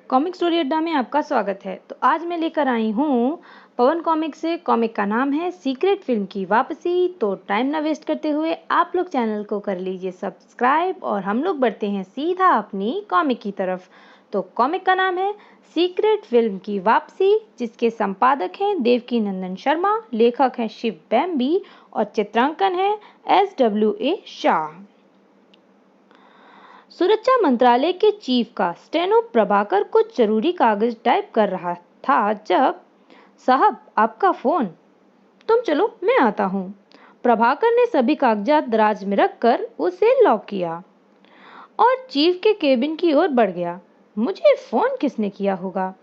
Comic story अड्डा में आपका स्वागत है। तो आज मैं लेकर आई हूँ पवन कॉमिक से। कॉमिक का नाम है सीक्रेट फिल्म की वापसी। तो टाइम ना वेस्ट करते हुए आप लोग चैनल को कर लीजिए सब्सक्राइब और हम लोग बढ़ते हैं सीधा अपनी कॉमिक की तरफ। तो कॉमिक का नाम है सीक्रेट फिल्म की वापसी, जिसके संपादक हैं देवकीनंदन शर्मा, लेखक हैं शिव बैम्बी और चित्रांकन है SWA शाह। सुरक्षा मंत्रालय के चीफ का स्टेनो प्रभाकर कुछ जरूरी कागज टाइप कर रहा था जब, साहब आपका फोन। तुम चलो मैं आता हूँ। प्रभाकर ने सभी कागजात दराज में रखकर उसे लॉक किया और चीफ के केबिन की ओर बढ़ गया। मुझे फोन किसने किया होगा?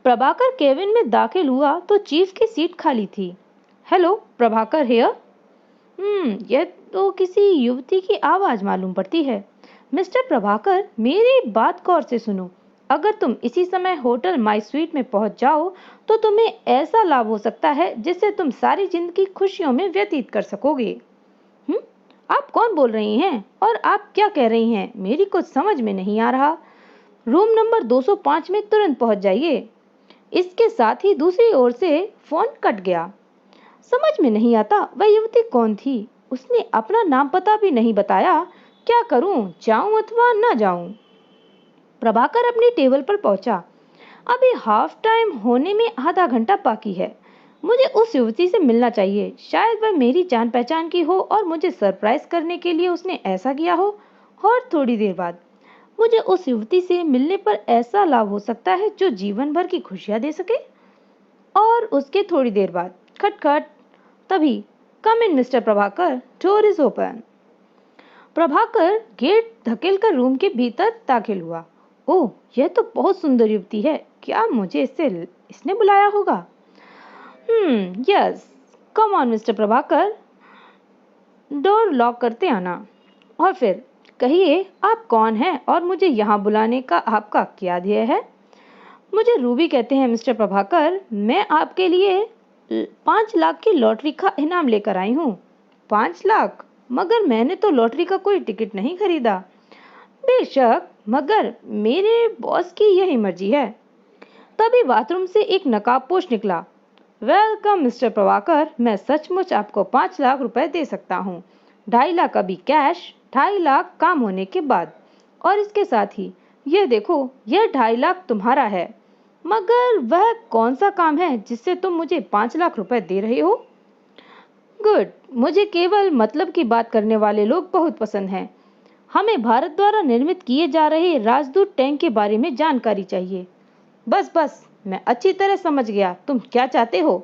प्रभाकर केबिन में दाखिल हुआ तो चीफ की सीट खाली थी। Hello, Prabhakar here. यह तो किसी युवती की आवाज मालूम पड़ती है। मिस्टर प्रभाकर, मेरी बात गौर से सुनो। अगर तुम इसी समय होटल माई स्वीट में पहुंच जाओ तो तुम्हें ऐसा लाभ हो सकता है जिससे तुम सारी जिंदगी खुशियों में व्यतीत कर सकोगे। आप कौन बोल रही हैं और आप क्या कह रही हैं? मेरी कुछ समझ में नहीं आ रहा। रूम नंबर 205 में तुरंत पहुंच जाइए। इसके साथ ही दूसरी ओर से फोन कट गया। समझ में नहीं आता वह युवती कौन थी। उसने अपना नाम पता भी नहीं बताया। क्या करूं, जाऊं अथवा न जाऊं? प्रभाकर अपनी टेबल पर पहुंचा। अभी हाफ टाइम होने में आधा घंटा बाकी है। मुझे उस युवती से मिलना चाहिए। शायद वह मेरी जान पहचान की हो और मुझे सरप्राइज करने के लिए उसने ऐसा किया हो। और थोड़ी देर बाद मुझे उस युवती से मिलने पर ऐसा लाभ हो सकता है जो जीवन भर की खुशियां दे सके। और उसके थोड़ी देर बाद खटखट। तभी, come in mister Prabhakar, door is open. Prabhakar gate धकेलकर रूम के भीतर दाखिल हुआ। ओह, यह तो बहुत सुंदर युवती है। क्या मुझे इसने बुलाया होगा? Yes, come on mister Prabhakar. Door lock करते आना। और फिर कहिए आप कौन हैं और मुझे यहाँ बुलाने का आपका क्या ध्येय है? मुझे रूबी कहते हैं मिस्टर प्रभाकर। मैं आपके लिए 5 लाख की लॉटरी का इनाम लेकर आई हूँ। 5 लाख? मगर मैंने तो लॉटरी का कोई टिकट नहीं खरीदा। बेशक, मगर मेरे बॉस की यही मर्जी है। तभी बाथरूम से एक नकाबपोश निकला। वेलकम मिस्टर प्रभाकर, मैं सचमुच आपको 5 लाख रुपए दे सकता हूँ। 2.5 लाख अभी कैश, 2.5 लाख काम होने के बाद। और इसके साथ ही ये देखो, यह 2.5 लाख तुम्हारा है। मगर वह कौन सा काम है जिससे तुम मुझे 5 लाख रुपए दे रहे हो? गुड, मुझे केवल मतलब की बात करने वाले लोग बहुत पसंद हैं। हमें भारत द्वारा निर्मित किए जा रहे राजदूत टैंक के बारे में जानकारी चाहिए। बस बस, मैं अच्छी तरह समझ गया तुम क्या चाहते हो।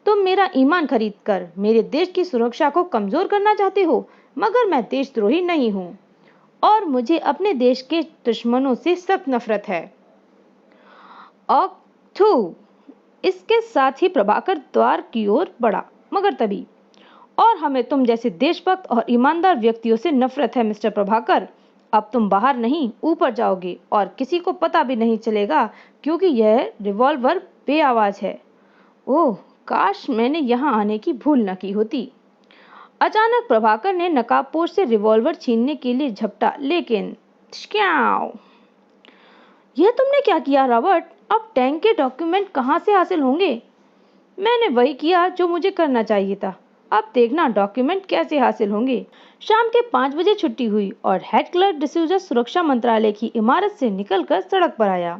तुम मेरा ईमान खरीद कर मेरे देश की सुरक्षा को कमजोर करना चाहते हो। मगर मैं देशद्रोही नहीं हूँ और मुझे अपने देश के दुश्मनों से सख्त नफरत है। थू। इसके साथ ही प्रभाकर द्वार की ओर बढ़ा। मगर तभी, और हमें तुम जैसे देशभक्त और ईमानदार व्यक्तियों से नफरत है मिस्टर प्रभाकर। अब तुम बाहर नहीं, ऊपर जाओगे और किसी को पता भी नहीं चलेगा, क्योंकि यह रिवॉल्वर बेआवाज है। ओह, काश मैंने यहाँ आने की भूल न की होती। अचानक प्रभाकर ने नकाबपोश से रिवॉल्वर छीनने के लिए झपटा, लेकिन यह तुमने क्या किया रॉबर्ट? अब टैंक के डॉक्यूमेंट कहाँ से हासिल होंगे? मैंने वही किया जो मुझे करना चाहिए था। अब देखना डॉक्यूमेंट कैसे हासिल होंगे। शाम के 5 बजे छुट्टी हुई और हेड क्लर्क डिसूजा सुरक्षा मंत्रालय की इमारत से निकलकर सड़क पर आया।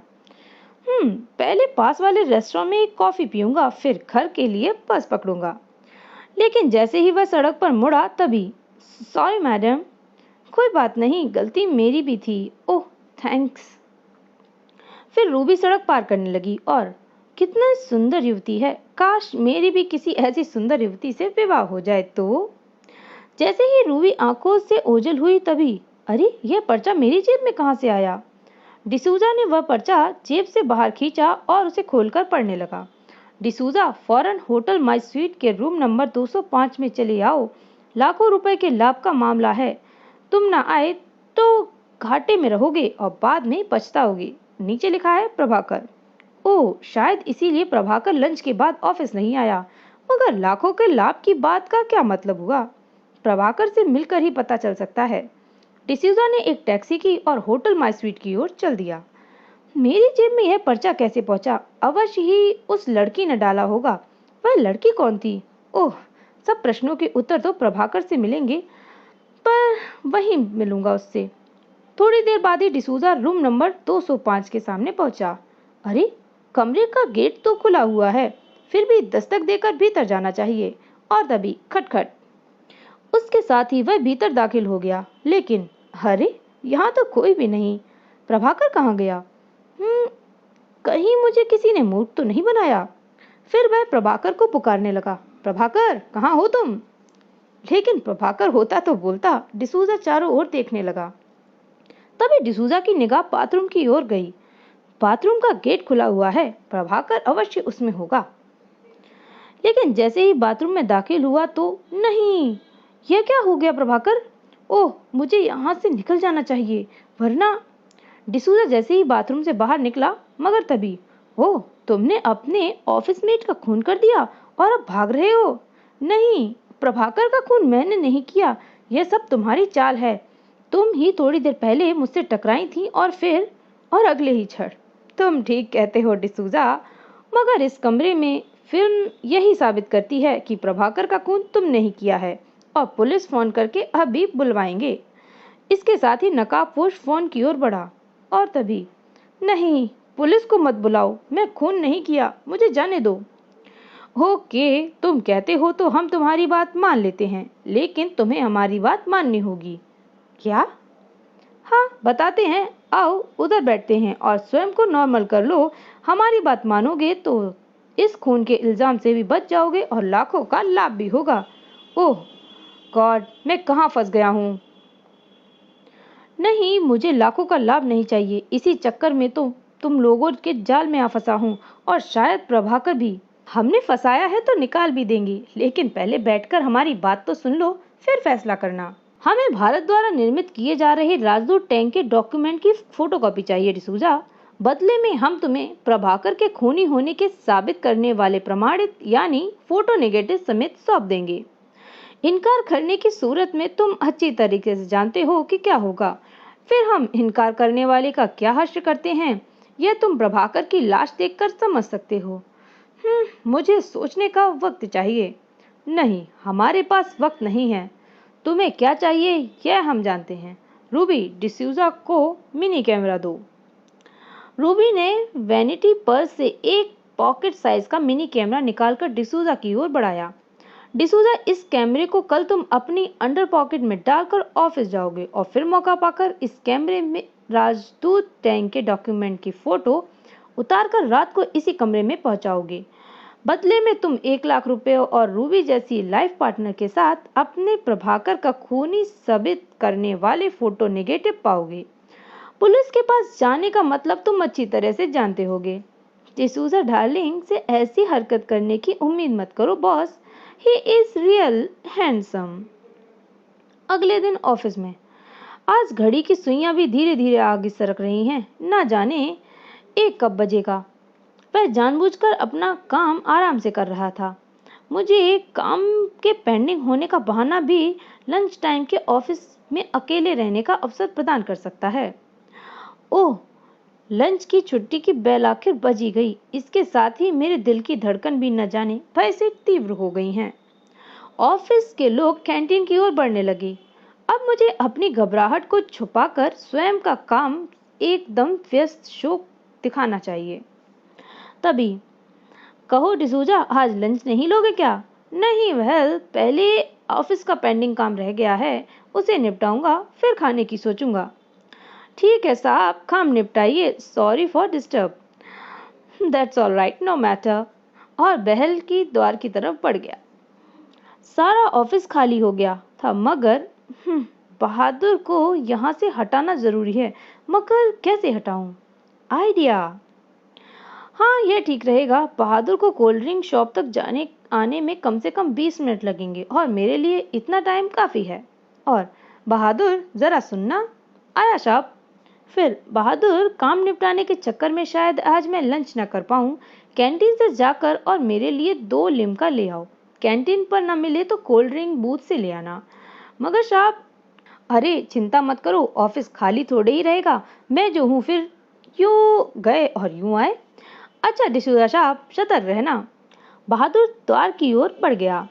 पहले पास वाले रेस्टोरेंट में एक कॉफी पीऊंगा, फिर घर के लिए बस पकड़ूंगा। लेकिन जैसे ही वह सड़क पर मुड़ा तभी, सॉरी मैडम। कोई बात नहीं, गलती मेरी भी थी। ओह, थैंक्स। फिर रूबी सड़क पार करने लगी। और कितना सुंदर युवती है। काश मेरी भी किसी ऐसी सुंदर युवती से विवाह हो जाए तो। जैसे ही रूबी आंखों से ओझल हुई तभी, अरे, यह पर्चा मेरी जेब में कहां से आया? डिसूजा ने वह पर्चा जेब से बाहर खींचा और उसे खोलकर पढ़ने लगा। डिसूजा, फौरन होटल माई स्वीट के रूम नंबर 205 में चले आओ। लाखों रुपए के लाभ का मामला है। तुम ना आए तो घाटे में रहोगे और बाद में पछताओगे। नीचे लिखा है प्रभाकर। ओह, शायद इसीलिए प्रभाकर लंच के बाद ऑफिस नहीं आया। मगर लाखों के लाभ की बात का क्या मतलब हुआ? प्रभाकर से मिलकर ही पता चल सकता है। डिसूजा ने एक टैक्सी की और होटल माई स्वीट की ओर चल दिया। मेरी जेब में यह पर्चा कैसे पहुंचा? अवश्य ही उस लड़की ने डाला होगा। वह लड़की कौन थी? ओह, सब प्रश्नों के उत्तर तो प्रभाकर से मिलेंगे, पर वहीं मिलूंगा उससे। थोड़ी देर बाद ही डिसूजा रूम नंबर 205 के सामने पहुंचा। अरे, कमरे का गेट तो खुला हुआ है, फिर भी दस्तक देकर भीतर जाना चाहिए। और तभी खटखट। उसके साथ ही वह भीतर दाखिल हो गया। लेकिन अरे, यहाँ तो कोई भी नहीं। प्रभाकर कहाँ गया? कहीं मुझे किसी ने मूर्ख तो नहीं बनाया? फिर वह प्रभाकर को पुकारने लगा, प्रभाकर, कहाँ हो तुम? लेकिन प्रभाकर होता तो बोलता। डिसूजा चारों ओर देखने लगा। तभी डिसूजा की निगाह बाथरूम की ओर गई। बाथरूम का गेट खुला हुआ है, प्रभाकर अवश्य उसमें होगा। लेकिन जैसे ही बाथरूम में दाखिल हुआ तो नहीं, यह क्या हो गया प्रभाकर? ओह, मुझे यहाँ से निकल जाना चाहिए, वरना। डिसूजा जैसे ही बाथरूम से बाहर निकला, मगर तभी, ओह, तुमने अपने ऑफिस मेट का खून कर दिया और अब भाग रहे हो? नहीं, प्रभाकर का खून मैंने नहीं किया, यह सब तुम्हारी चाल है। तुम ही थोड़ी देर पहले मुझसे टकराई थी और अगले ही क्षण। तुम ठीक कहते हो डिसूजा, मगर इस कमरे में फिल्म यही साबित करती है कि प्रभाकर का खून तुमने ही किया है, और पुलिस फोन करके अभी बुलवाएंगे। इसके साथ ही नकाबपोश फोन की ओर बढ़ा। और तभी, नहीं, पुलिस को मत बुलाओ, मैं खून नहीं किया, मुझे जाने दो। ओके, तुम कहते हो तो हम तुम्हारी बात मान लेते हैं, लेकिन तुम्हें हमारी बात माननी होगी। क्या? हाँ, बताते हैं। आओ, उधर बैठते हैं और स्वयं को नॉर्मल कर लो। हमारी बात मानोगे तो इस खून के इल्जाम से भी बच जाओगे और लाखों का लाभ भी होगा। ओह गॉड, मैं कहाँ फंस गया हूँ? नहीं, मुझे लाखों का लाभ नहीं चाहिए। इसी चक्कर में तो तुम लोगों के जाल में आ फंसा हूँ, और शायद प्रभाकर भी। हमने फंसाया है तो निकाल भी देंगे, लेकिन पहले बैठकर हमारी बात तो सुन लो, फिर फैसला करना। हमें भारत द्वारा निर्मित किए जा रहे राजदूत टैंक के डॉक्यूमेंट की फोटोकॉपी चाहिए डिसूजा। बदले में हम तुम्हें प्रभाकर के खूनी होने के साबित करने वाले प्रमाणित यानी फोटो नेगेटिव समेत सौंप देंगे। इनकार करने की सूरत में तुम अच्छी तरीके से जानते हो कि क्या होगा। फिर हम इनकार करने वाले का क्या हश्र करते हैं, यह तुम प्रभाकर की लाश देखकर समझ सकते हो। मुझे सोचने का वक्त चाहिए। नहीं, हमारे पास वक्त नहीं है। तुम्हें क्या चाहिए यह हम जानते हैं। रूबी, डिसूजा को मिनी कैमरा दो। रूबी ने वैनिटी पर्स से एक पॉकेट साइज का मिनी कैमरा निकालकर डिसूजा की ओर बढ़ाया। डिसूजा, इस कैमरे को कल तुम अपनी अंडर पॉकेट में डालकर ऑफिस जाओगे और फिर मौका पाकर इस कैमरे में राजदूत टैंक के डॉक्यूमेंट की फोटो उतारकर रात को इसी कमरे में पहुंचाओगे। बदले में तुम 1 लाख रुपए और रूबी जैसी लाइफ पार्टनर के साथ अपने प्रभाकर का खूनी साबित करने वाले फोटो नेगेटिव पाओगे। पुलिस के पास जाने का मतलब तुम अच्छी तरह से जानते होगे। डिसूजा डार्लिंग से ऐसी हरकत करने की उम्मीद मत करो boss. He is real handsome. अगले दिन ऑफिस में। आज घड़ी की सुइयां भी धीरे धीरे आगे सरक रही हैं। ना जाने 1 कब बजेगा। वह जानबूझकर अपना काम आराम से कर रहा था। मुझे काम के पेंडिंग होने का बहाना भी लंच टाइम के ऑफिस में अकेले रहने का अवसर प्रदान कर सकता है। ओह, लंच की छुट्टी की बेल आखिर बजी गई। इसके साथ ही मेरे दिल की धड़कन भी न जाने भय से तीव्र हो गई हैं। ऑफिस के लोग कैंटीन की ओर बढ़ने लगे। अब मुझे अपनी घबराहट को छुपाकर स्वयं का काम एकदम व्यस्त शो दिखाना चाहिए। तभी, कहो डिसूजा, आज लंच नहीं लोगे क्या? नहीं, पहले ऑफिस का पेंडिंग काम रह गया है, उसे निपटाऊंगा, फिर खाने की सोचूंगा। ठीक है साहब, काम निपटाइए, sorry for disturb. That's all right, no matter. और बहल की द्वार की तरफ बढ़ गया। सारा ऑफिस खाली हो गया था, मगर बहादुर को यहाँ से हटाना जरूरी है। मगर कैसे हटाऊं? आइडिया। हाँ, यह ठीक रहेगा। बहादुर को कोल्ड ड्रिंक शॉप तक जाने आने में कम से कम 20 मिनट लगेंगे, और मेरे लिए इतना टाइम काफी है। और बहादुर, जरा सुनना। आया साहब। फिर बहादुर, काम निपटाने के चक्कर में शायद आज मैं लंच न कर पाऊं। कैंटीन से जाकर और मेरे लिए 2 लिम्का ले आओ। कैंटीन पर न मिले तो कोल्ड ड्रिंक बूथ से ले आना। मगर साहब। अरे चिंता मत करो, ऑफिस खाली थोड़े ही रहेगा। मैं जो हूँ फिर यूँ गए और यूं आए। अच्छा डिसूजा साहब, सतर्क रहना। बहादुर द्वार की ओर बढ़ गया।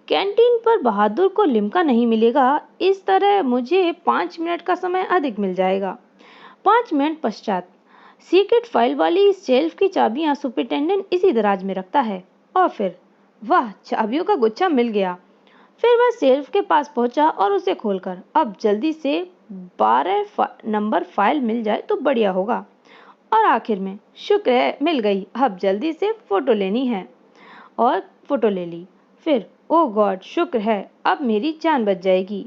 कैंटीन पर बहादुर को लिम्का नहीं मिलेगा, इस तरह मुझे 5 मिनट का समय अधिक मिल जाएगा। 5 मिनट पश्चात सीक्रेट फाइल वाली शेल्फ की चाबियां सुपरिटेंडेंट इसी दराज में रखता है। और फिर वाह, चाबियों का गुच्छा मिल गया। फिर वह शेल्फ के पास पहुंचा और उसे खोलकर, अब जल्दी से 12 नंबर फाइल मिल जाए तो बढ़िया होगा। और आखिर में शुक्र है मिल गई, अब जल्दी से फोटो लेनी है। और फोटो ले ली। फिर ओ गॉड, शुक्र है अब मेरी जान बच जाएगी।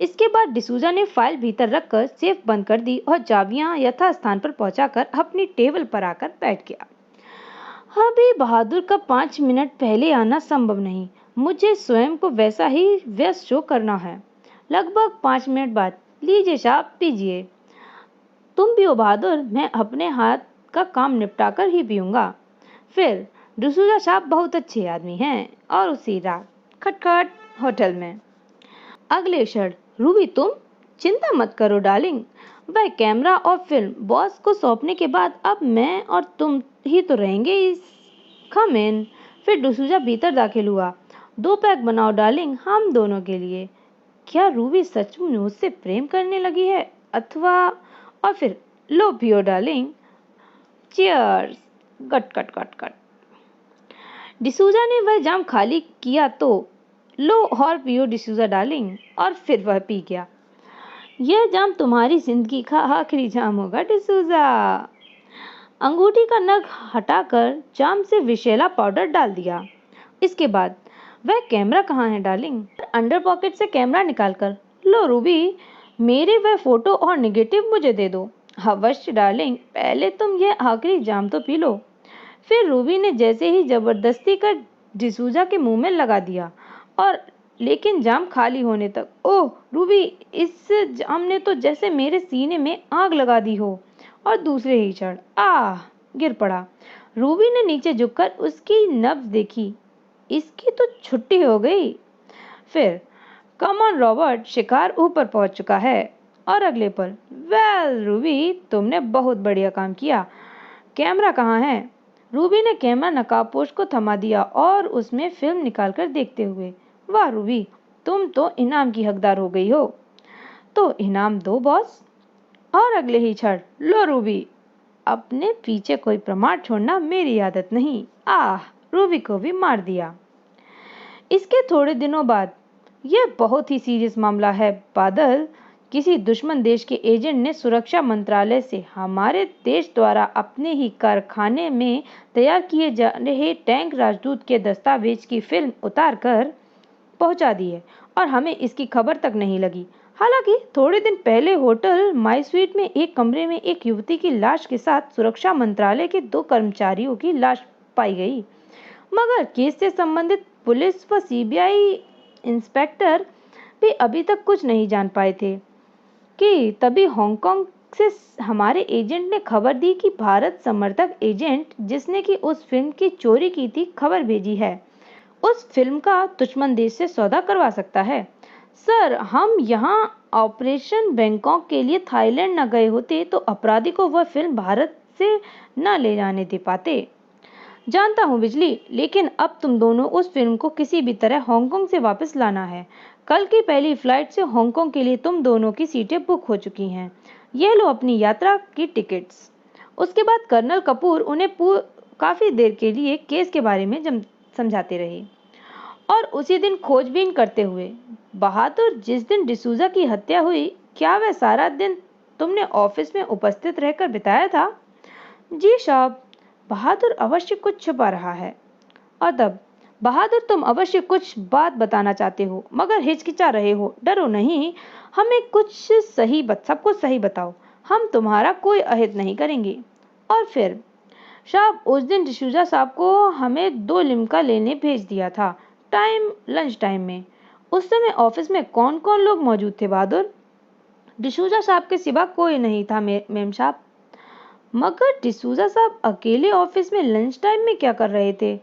इसके बाद डिसूजा ने फाइल भीतर रखकर सेफ बंद कर दी और चाबियां यथास्थान पर पहुंचाकर अपनी टेबल पर आकर बैठ गया। अभी बहादुर का 5 मिनट पहले आना संभव नहीं, मुझे स्वयं को वैसा ही व्यस्त शो करना है। लगभग 5 मिनट बाद, लीजिए साहब पीजिए। तुम पियो बहादुर, मैं अपने हाथ का काम निपटाकर ही पीऊंगा। फिर डिसूजा साहब बहुत अच्छे आदमी हैं। और उसी रात खटखट होटल में। अगले क्षण, रूबी तुम चिंता मत करो डार्लिंग, वह कैमरा और फिल्म बॉस को सौंपने के बाद अब मैं और तुम ही तो रहेंगे इस। कम इन। फिर डिसूजा भीतर दाखिल हुआ। 2 पैग बनाओ डार्लिंग, हम दोनों के लिए। क्या रूबी सचमुच मुझसे प्रेम करने लगी है अथवा। और फिर लो पियो डार्लिंग, चियर्स। गट गट गट गट। डिसूजा ने वह जाम खाली किया तो लो और पियो डिसूजा डार्लिंग। और फिर वह पी गया। यह जाम तुम्हारी जिंदगी का आखिरी जाम होगा डिसूजा। अंगूठी का नग हटाकर जाम से विषैला पाउडर डाल दिया। इसके बाद वह कैमरा कहाँ है डार्लिंग। अंडर पॉकेट से कैमरा निकालकर, लो रूबी, मेरे वह फोटो और निगेटिव मुझे दे दो। अवश्य डार्लिंग, पहले तुम यह आखिरी जाम तो पी लो। फिर रूबी ने जैसे ही जबरदस्ती कर डिसूजा के मुंह में लगा दिया। और लेकिन जाम खाली होने तक, ओह रूबी, इस जाम ने तो जैसे मेरे सीने में आग लगा दी हो। और दूसरे ही क्षण गिर पड़ा। रूबी ने नीचे झुककर उसकी नब्ज देखी। इसकी तो छुट्टी हो गई। फिर कम ऑन रॉबर्ट, शिकार ऊपर पहुंच चुका है। और अगले पल, वेल रूबी, तुमने बहुत बढ़िया काम किया। कैमरा कहाँ है। रूबी ने कैमरा नकाबपोश को थमा दिया और उसमें फिल्म निकालकर देखते हुए, वाह रूबी, तुम तो इनाम की हकदार हो गई हो। तो इनाम दो बॉस। और अगले ही क्षण, लो रूबी, अपने पीछे कोई प्रमाण छोड़ना मेरी आदत नहीं। रूबी को भी मार दिया। इसके थोड़े दिनों बाद, यह बहुत ही सीरियस मामला है बादल, किसी दुश्मन देश के एजेंट ने सुरक्षा मंत्रालय से हमारे देश द्वारा अपने ही कारखाने में तैयार किए जा रहे टैंक राजदूत के दस्तावेज की फिल्म उतार कर पहुंचा दी है और हमें इसकी खबर तक नहीं लगी। हालांकि थोड़े दिन पहले होटल माई स्वीट में एक कमरे में एक युवती की लाश के साथ सुरक्षा मंत्रालय के 2 कर्मचारियों की लाश पाई गई, मगर केस से संबंधित पुलिस व सीबीआई इंस्पेक्टर भी अभी तक कुछ नहीं जान पाए थे कि तभी हांगकांग से हमारे एजेंट ने खबर दी कि भारत समर्थक एजेंट जिसने की उस फिल्म की चोरी की थी खबर भेजी है, उस फिल्म का दुश्मन देश से सौदा करवा सकता है। सर, हम यहाँ ऑपरेशन बैंकॉक के लिए थाईलैंड न गए होते तो अपराधी को वह फिल्म भारत से न ले जाने दे पाते। जानता हूँ बिजली, लेकिन अब तुम दोनों उस फिल्म को किसी भी तरह हांगकांग से वापस लाना है। कल की पहली फ्लाइट से हांगकांग के लिए तुम दोनों की सीटें बुक हो चुकी हैं। यह लो अपनी यात्रा की टिकट्स। उसके बाद कर्नल कपूर उन्हें काफी देर के लिए केस के बारे में समझाते रहे। और उसी दिन खोजबीन करते हुए, बहादुर, जिस दिन डिसूजा की हत्या हुई, क्या वह सारा दिन तुमने ऑफिस में उपस्थित रहकर बिताया था। जी साहब। बहादुर अवश्य कुछ छुपा रहा है। और तब, बहादुर, तुम अवश्य कुछ बात बताना चाहते हो मगर हिचकिचा रहे हो। डरो नहीं, हमें सब कुछ सही बताओ, हम तुम्हारा कोई अहित नहीं करेंगे। और फिर साहब, उस दिन डिसूजा साहब को हमें 2 लिम्का लेने भेज दिया था, लंच टाइम में। उस समय ऑफिस में कौन कौन लोग मौजूद थे बहादुर। डिसूजा साहब के सिवा कोई नहीं था मेम साहब। मगर डिसूजा साहब अकेले ऑफिस में लंच टाइम में क्या कर रहे थे।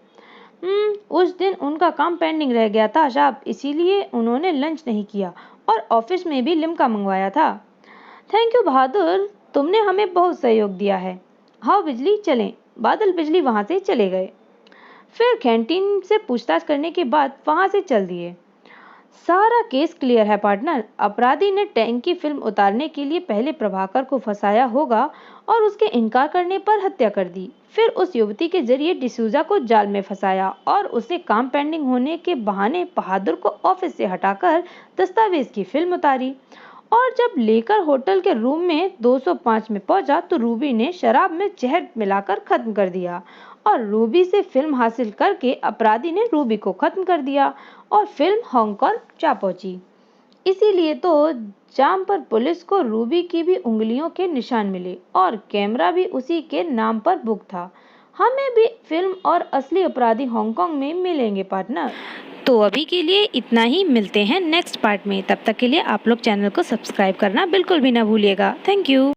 उस दिन उनका काम पेंडिंग रह गया था साहब, इसीलिए उन्होंने लंच नहीं किया और ऑफिस में भी लिम्का मंगवाया था। थैंक यू बहादुर, तुमने हमें बहुत सहयोग दिया है। हाँ बिजली चलें। बादल बिजली वहां से चले गए। फिर कैंटीन से पूछताछ करने के बाद वहां से चल दिए। सारा केस क्लियर है पार्टनर। अपराधी ने टैंक की फिल्म उतारने के लिए पहले प्रभाकर को फंसाया होगा और उसके इनकार करने पर हत्या कर दी। फिर उस युवती के जरिए डिसूजा को जाल में फंसाया और उसे काम पेंडिंग होने के बहाने बहादुर को ऑफिस से हटाकर दस्तावेज की फिल्म उतारी। और जब लेकर होटल के रूम में 205 में पहुंचा तो रूबी ने शराब में जहर मिलाकर खत्म कर दिया और रूबी से फिल्म हासिल करके अपराधी ने रूबी को खत्म कर दिया और फिल्म हांगकांग जा पहुंची। इसीलिए तो जाम पर पुलिस को रूबी की भी उंगलियों के निशान मिले और कैमरा भी उसी के नाम पर बुक था। हमें भी फिल्म और असली अपराधी हांगकांग में मिलेंगे पार्टनर। तो अभी के लिए इतना ही, मिलते हैं नेक्स्ट पार्ट में। तब तक के लिए आप लोग चैनल को सब्सक्राइब करना बिल्कुल भी ना भूलिएगा। Thank you.